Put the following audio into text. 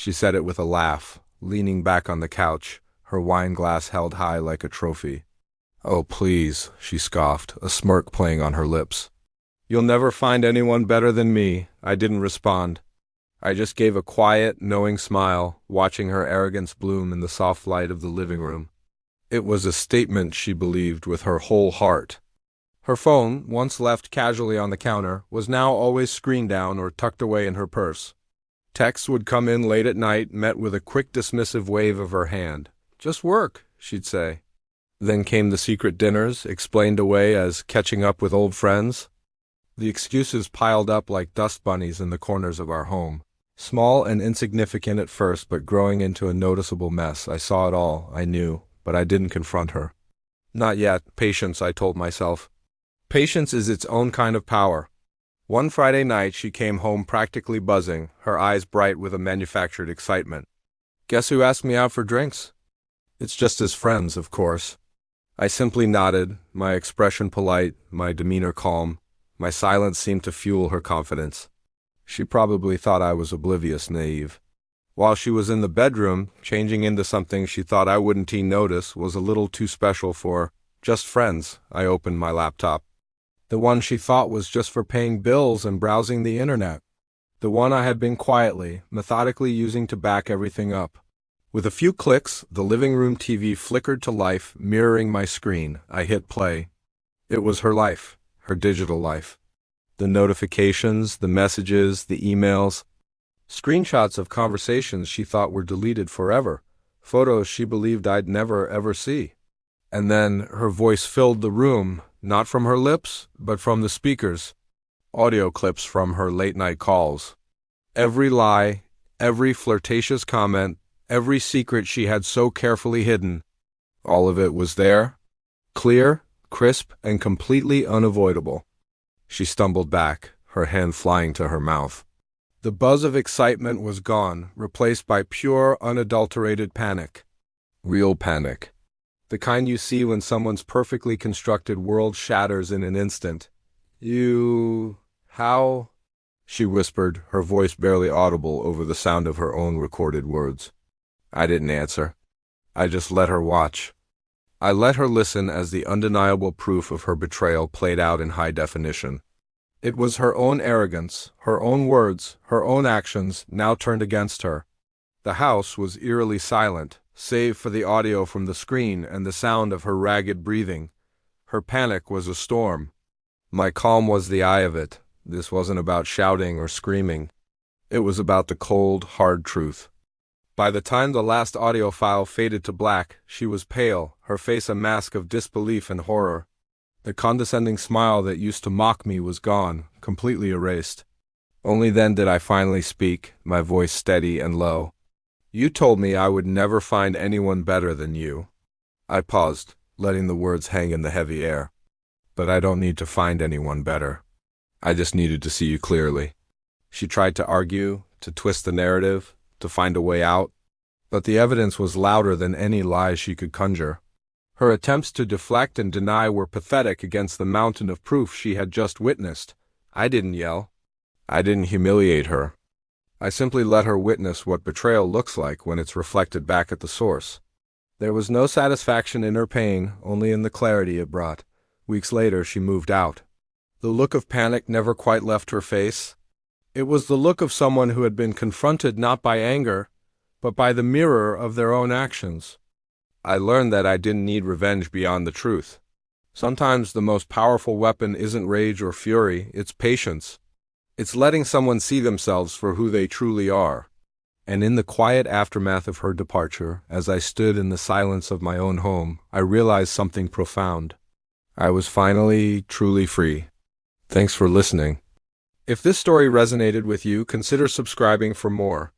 She said it with a laugh, leaning back on the couch, her wine glass held high like a trophy. "Oh, please," she scoffed, a smirk playing on her lips. "You'll never find anyone better than me." I didn't respond. I just gave a quiet, knowing smile, watching her arrogance bloom in the soft light of the living room. It was a statement she believed with her whole heart. Her phone, once left casually on the counter, was now always screened down or tucked away in her purse. Texts would come in late at night, met with a quick dismissive wave of her hand. "Just work," she'd say. Then came the secret dinners, explained away as catching up with old friends. The excuses piled up like dust bunnies in the corners of our home. Small and insignificant at first, but growing into a noticeable mess. I saw it all, I knew, but I didn't confront her. Not yet. Patience, I told myself. Patience is its own kind of power. One Friday night she came home practically buzzing, her eyes bright with a manufactured excitement. "Guess who asked me out for drinks?" "It's just as friends, of course." I simply nodded, my expression polite, my demeanor calm. My silence seemed to fuel her confidence. She probably thought I was oblivious, naive. While she was in the bedroom, changing into something she thought I wouldn't notice was a little too special for just friends, I opened my laptop. The one she thought was just for paying bills and browsing the internet. The one I had been quietly, methodically using to back everything up. With a few clicks, the living room TV flickered to life, mirroring my screen. I hit play. It was her life, her digital life. The notifications, the messages, the emails. Screenshots of conversations she thought were deleted forever. Photos she believed I'd never, ever see. And then her voice filled the room, not from her lips, but from the speakers. Audio clips from her late-night calls. Every lie, every flirtatious comment, every secret she had so carefully hidden. All of it was there. Clear, crisp, and completely unavoidable. She stumbled back, her hand flying to her mouth. The buzz of excitement was gone, replaced by pure, unadulterated panic. Real panic. The kind you see when someone's perfectly constructed world shatters in an instant. How? She whispered, her voice barely audible over the sound of her own recorded words. I didn't answer. I just let her watch. I let her listen as the undeniable proof of her betrayal played out in high definition. It was her own arrogance, her own words, her own actions, now turned against her. The house was eerily silent, save for the audio from the screen and the sound of her ragged breathing. Her panic was a storm. My calm was the eye of it. This wasn't about shouting or screaming. It was about the cold, hard truth. By the time the last audio file faded to black, she was pale, her face a mask of disbelief and horror. The condescending smile that used to mock me was gone, completely erased. Only then did I finally speak, my voice steady and low. "You told me I would never find anyone better than you." I paused, letting the words hang in the heavy air. "But I don't need to find anyone better. I just needed to see you clearly." She tried to argue, to twist the narrative, to find a way out, but the evidence was louder than any lies she could conjure. Her attempts to deflect and deny were pathetic against the mountain of proof she had just witnessed. I didn't yell. I didn't humiliate her. I simply let her witness what betrayal looks like when it's reflected back at the source. There was no satisfaction in her pain, only in the clarity it brought. Weeks later, she moved out. The look of panic never quite left her face. It was the look of someone who had been confronted not by anger, but by the mirror of their own actions. I learned that I didn't need revenge beyond the truth. Sometimes the most powerful weapon isn't rage or fury, it's patience. It's letting someone see themselves for who they truly are. And in the quiet aftermath of her departure, as I stood in the silence of my own home, I realized something profound. I was finally, truly free. Thanks for listening. If this story resonated with you, consider subscribing for more.